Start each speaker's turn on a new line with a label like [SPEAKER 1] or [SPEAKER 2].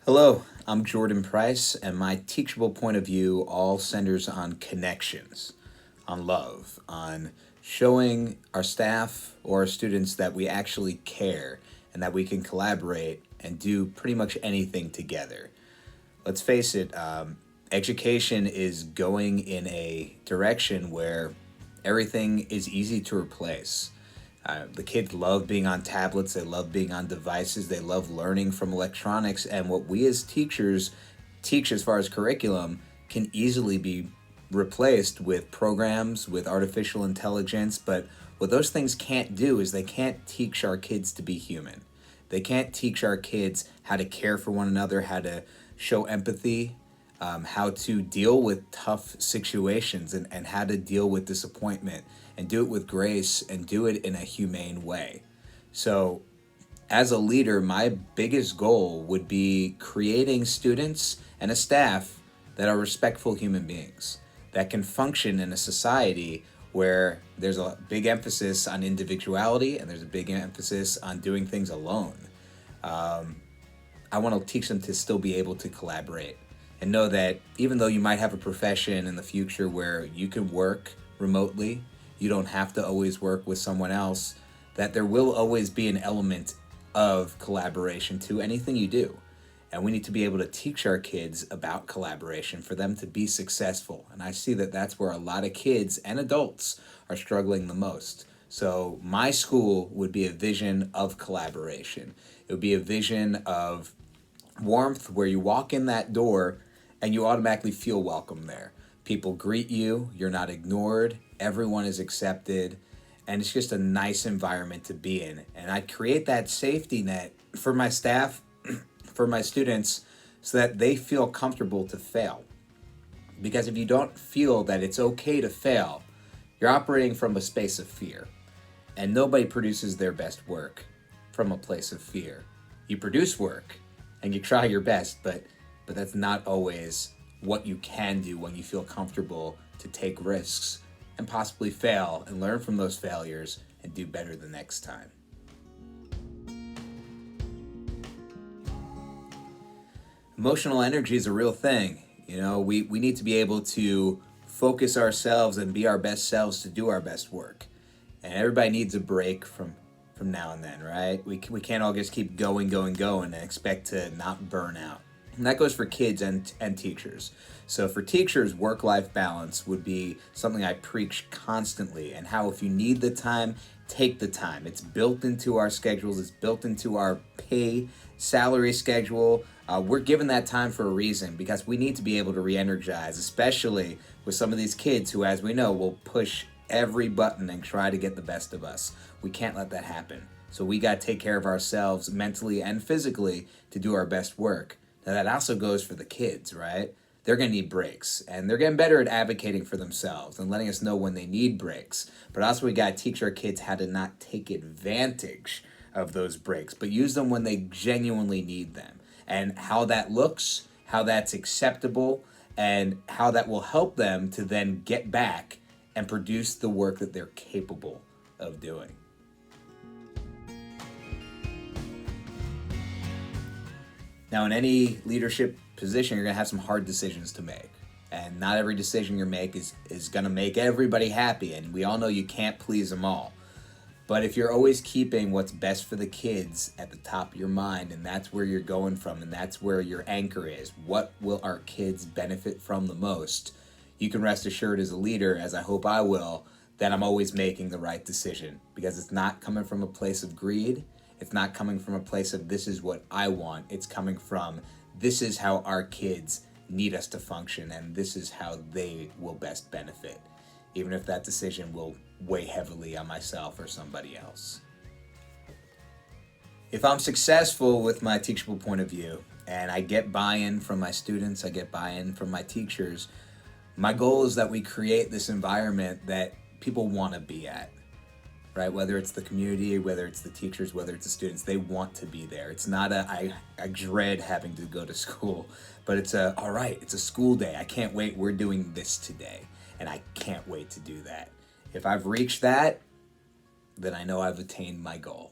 [SPEAKER 1] Hello, I'm Jordan Price, and my teachable point of view all centers on connections, on love, on showing our staff or our students that we actually care and that we can collaborate and do pretty much anything together. Let's face it, education is going in a direction where everything is easy to replace. The kids love being on tablets, they love being on devices, they love learning from electronics, and what we as teachers teach as far as curriculum can easily be replaced with programs, with artificial intelligence. But what those things can't do is they can't teach our kids to be human. They can't teach our kids how to care for one another, how to show empathy, how to deal with tough situations and how to deal with disappointment and do it with grace and do it in a humane way. So, as a leader, my biggest goal would be creating students and a staff that are respectful human beings that can function in a society where there's a big emphasis on individuality and there's a big emphasis on doing things alone. I want to teach them to still be able to collaborate and know that even though you might have a profession in the future where you can work remotely, you don't have to always work with someone else, that there will always be an element of collaboration to anything you do. And we need to be able to teach our kids about collaboration for them to be successful. And I see that that's where a lot of kids and adults are struggling the most. So my school would be a vision of collaboration. It would be a vision of warmth where you walk in that door and you automatically feel welcome there. People greet you, you're not ignored, everyone is accepted, and it's just a nice environment to be in. And I'd create that safety net for my staff, for my students, so that they feel comfortable to fail. Because if you don't feel that it's okay to fail, you're operating from a space of fear. And nobody produces their best work from a place of fear. You produce work and you try your best, but that's not always what you can do when you feel comfortable to take risks and possibly fail and learn from those failures and do better the next time. Emotional energy is a real thing. We need to be able to focus ourselves and be our best selves to do our best work. And everybody needs a break from now and then, right? We can't all just keep going and expect to not burn out. And that goes for kids and teachers. So for teachers, work-life balance would be something I preach constantly, and how if you need the time, take the time. It's built into our schedules. It's built into our pay salary schedule. We're given that time for a reason because we need to be able to re-energize, especially with some of these kids who, as we know, will push every button and try to get the best of us. We can't let that happen. So we got to take care of ourselves mentally and physically to do our best work. Now that also goes for the kids, right? They're going to need breaks, and they're getting better at advocating for themselves and letting us know when they need breaks. But also we got to teach our kids how to not take advantage of those breaks, but use them when they genuinely need them. And how that looks, how that's acceptable, and how that will help them to then get back and produce the work that they're capable of doing. Now, in any leadership position, you're going to have some hard decisions to make. And not every decision you make is going to make everybody happy. And we all know you can't please them all. But if you're always keeping what's best for the kids at the top of your mind, and that's where you're going from, and that's where your anchor is, what will our kids benefit from the most, you can rest assured as a leader, as I hope I will, that I'm always making the right decision. Because it's not coming from a place of greed. It's not coming from a place of this is what I want. It's coming from this is how our kids need us to function, and this is how they will best benefit, even if that decision will weigh heavily on myself or somebody else. If I'm successful with my teachable point of view, and I get buy-in from my students, I get buy-in from my teachers, my goal is that we create this environment that people want to be at. Right? Whether it's the community, whether it's the teachers, whether it's the students, they want to be there. It's not I dread having to go to school, but it's all right, it's a school day. I can't wait. We're doing this today, and I can't wait to do that. If I've reached that, then I know I've attained my goal.